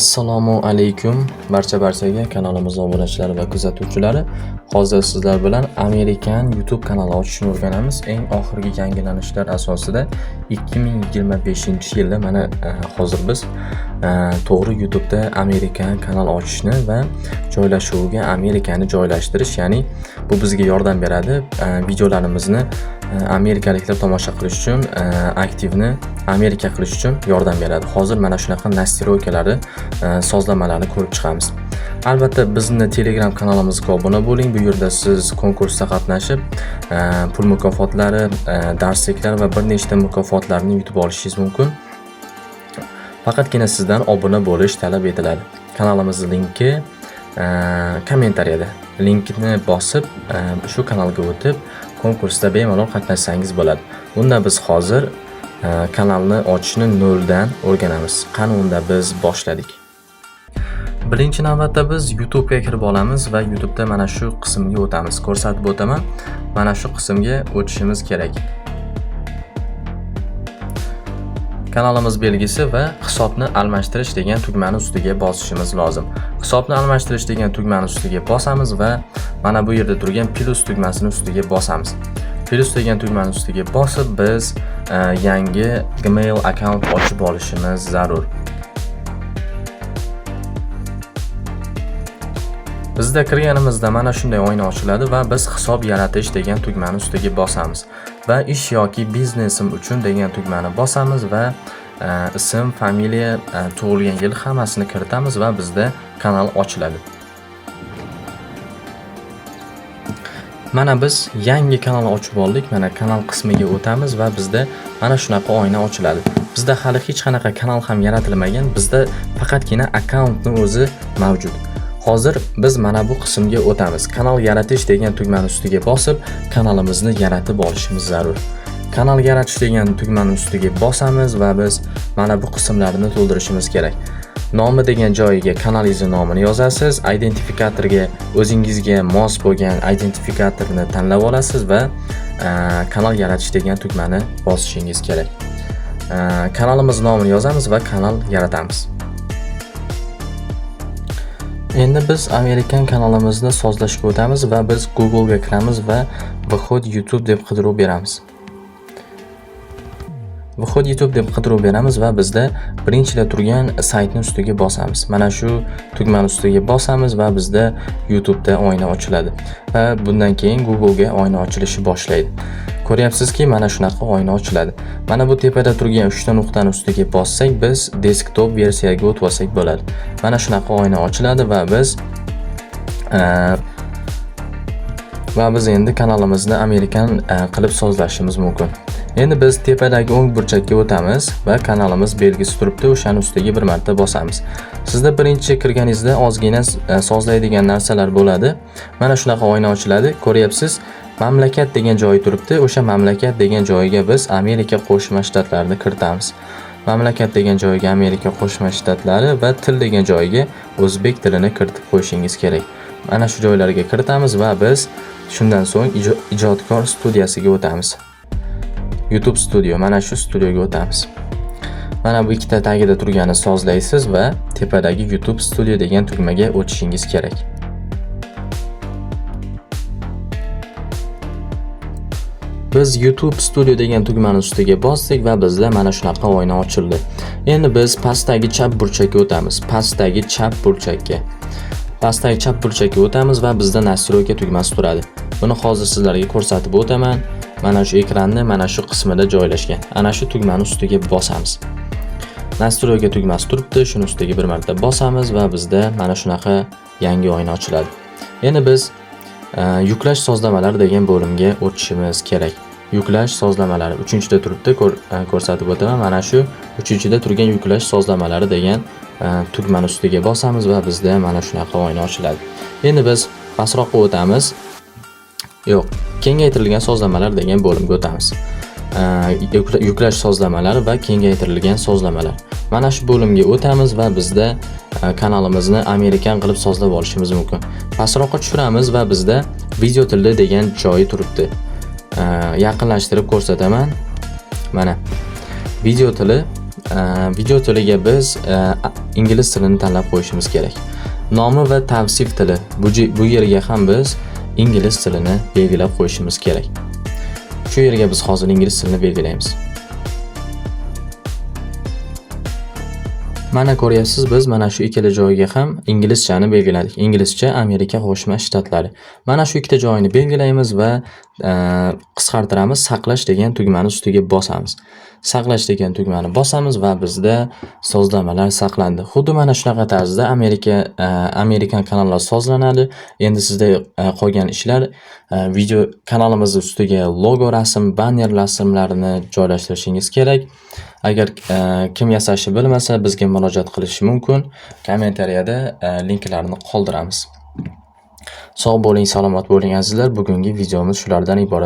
Assalomu alaykum barchaga kanalimiz obunachilari va kuzatuvchilari. Hozir sizlar bilan Amerikan YouTube kanali ochishni o'rganamiz. Eng oxirgi yangilanishlar asosida 2025-yilda mana hozir biz to'g'ri YouTube'da Amerikan kanal ochishni va joylashuvga Amerikani joylashtirish, ya'ni bu bizga yordam beradi. Videolarimizni amerikaliklar tomosha qilish uchun, aktivni Amerika qilish uchun yordam beradi. Hozir mana shunaqa nastroykalari, sozlamalarni ko'rib chiqamiz. Albatta bizni Telegram kanalimizga obuna bo'ling. Bu yerda siz konkursda qatnashib, pul mukofotlari, darsliklar va bir nechta mukofotlarni yutib olishingiz mumkin. Faqatgina sizdan obuna bo'lish talab etiladi. Kanalimizning linki kommentariyada. Linkni bosib, shu kanalga o'tib, konkursda bemalol qatnashsangiz bo'ladi. Bunda biz hozir kanalni ochishni noldan o'rganamiz. Qani unda biz boshladik. Birinchi navbatda biz YouTube'ga kirib olamiz va YouTube'da mana shu qismga o'tamiz. Ko'rsatib o'taman. Mana shu qismga o'tishimiz kerak. Kanalimiz belgisi va hisobni almashtirish degan tugmani ustiga bosishimiz lozim. Hisobni almashtirish degan tugmani ustiga bosamiz va mana bu yerda turgan plus tugmasini ustiga bosamiz. Plus degan tugmani ustiga bosib biz yangi Gmail account ochib olishimiz zarur. Bizda kirganimizda mana shunday oyna ochiladi va biz hisob yaratish degan tugmani ustiga bosamiz va ish yoki biznesim uchun degan tugmani bosamiz va ism, familiya, tug'ilgan yil hammasini kiritamiz va bizda kanal ochiladi. Mana biz yangi kanal ochib oldik. Mana kanal qismiga o'tamiz va bizda mana shunaqa oyna ochiladi. Bizda hali hech qanaqa kanal ham yaratilmagan. Bizda faqatgina akkauntni o'zi mavjud. Hozir biz mana bu qismga o'tamiz. Kanal yaratish degan tugmani ustiga bosib, kanalimizni yaratib olishimiz zarur. Kanal yaratish degan tugmani ustiga bosamiz va biz mana bu qismlarni to'ldirishimiz kerak. Nomi degan joyiga kanalingiz nomini yozasiz, identifikatorga o'zingizga mos bo'lgan identifikatorni tanlab olasiz va kanal yaratish degan tugmani bosishingiz kerak. Kanalimiz nomini yozamiz va kanal yaratamiz. Endi biz Amerikan kanalimizni sozlashga o'tamiz va biz Google ga kiramiz va Vhod YouTube deb qidiruv beramiz. Vhod YouTube deb qidiruv beramiz va bizda birinchida turgan saytni ustiga bosamiz. Mana shu tugmani ustiga bosamiz va bizda YouTube'da oyna ochiladi. Va bundan keyin Google ga oyna ochilishi boshlaydi. Ko'ryapsizki, mana shunaqa oyna ochiladi. Mana bu tepada turgan 3 ta nuqtani ustiga bossak, biz desktop versiyaga o'tib olsak bo'ladi. Mana shunaqa oyna ochiladi va biz endi kanalimizni Amerikan qilib sozlashimiz mumkin. Endi biz tepadagi o'ng burchakka o'tamiz va kanalimiz belgisi turibdi, o'shaning ustiga bir marta bosamiz. Sizda birinchi kirganingizda ozgina sozlaydigan narsalar bo'ladi. Mana shunaqa oyna ochiladi. Ko'ryapsiz, mamlakat degan joyi turibdi. O'sha mamlakat degan joyiga biz Amerika Qo'shma Shtatlarini kiritamiz. Mamlakat degan joyiga Amerika Qo'shma Shtatlari va til degan joyiga o'zbek tilini kiritib qo'yishingiz kerak. Mana shu joylarga kiritamiz va biz shundan so'ng ijodkor studiyasiga o'tamiz. YouTube Studio, mana shu studioga o'tamiz. Mana bu ikkita tagida turganini sozlaysiz va tepadagi YouTube Studio degan tugmaga o'tishingiz kerak. Biz YouTube Studio degan tugmani ustiga bosdik va bizda mana shunaqa oyna ochildi. Endi biz pastdagi chap burchakka o'tamiz. Pastdagi chap burchakka o'tamiz va bizda nastroyka tugmasi turadi. Buni hozir sizlarga ko'rsatib o'taman. Mana shu ekranni mana shu qismida joylashgan. Ana shu tugmani ustiga bosamiz. Nastroyka tugmasi turibdi, shuni ustiga bir marta bosamiz va bizda mana shunaqa yangi oyna ochiladi. Endi biz yuklash sozlamalari degan bo'limga o'tishimiz kerak. Yuklash sozlamalari 3-da turibdi, ko'rsatib o'taman. Mana shu 3-da turgan yuklash sozlamalari degan tugmani ustiga bosamiz va bizda mana shunaqa oyna ochiladi. Endi biz pastroqqa o'tamiz. Yo'q, kengaytirilgan sozlamalar degan bo'limga o'tamiz. Yuklash sozlamalari va kengaytirilgan sozlamalar. Mana shu bo'limga o'tamiz va bizda kanalimizni Amerikan qilib sozlab olishimiz mumkin. Pastroqqa tushiramiz va bizda video tili degan joyi turibdi. Yaqinlashtirib ko'rsataman. Mana video tiliga biz ingliz tilini tanlab qo'yishimiz kerak. Nomi va tavsif tili. Bu yerga ham biz ingliz tilini belgilab qo'yishimiz kerak. Shu yerga biz hozir ingliz tilini belgilaymiz. Mana ko'ryapsiz, biz mana shu ikkala joyga ham inglizchani belgiladik. Inglizcha Amerika Qo'shma Shtatlari. Mana shu ikkita joyini belgilaymiz va qisqartiramiz. Saqlash degan tugmani ustiga bosamiz. Saqlash degan tugmani bosamiz va bizda sozlamalar saqlandi. Xuddi mana shunaqa tarzda Amerikan kanallar sozlanadi. Endi sizda qolgan ishlar video kanalimiz ustiga logo rasm, banner rasmlarini joylashtirishingiz kerak. Agar kim yasashni bilmasa, bizga murojaat qilishi mumkin. Kommentariyada linklarni qoldiramiz. Sog' bo'ling, salomat bo'ling azizlar. Bugungi videomiz shulardan iborat.